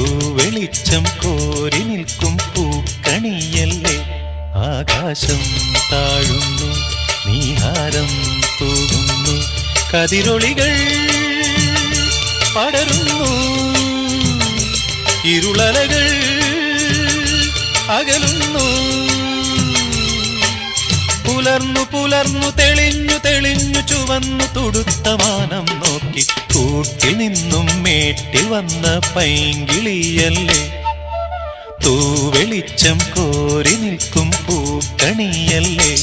തൂവെളിച്ചം കോരി നിൽക്കും പൂക്കണിയല്ലേ. ആകാശം താഴുന്നു, നീഹാരം തൂകുന്നു, കതിരൊളികൾ പടരുന്നു, ഇരുളലകൾ അകലുന്നു. പുലർന്നു പുലർന്നു തെളിഞ്ഞു തെളിഞ്ഞു ചുവന്നു തുടുത്ത മാനം നോക്കി കൂട്ടിൽ നിന്നും മേട്ടിൽ വന്ന പൈങ്കിളിയല്ലേ. തൂവെളിച്ചം കോരി നിൽക്കും പൂക്കണിയല്ലേ.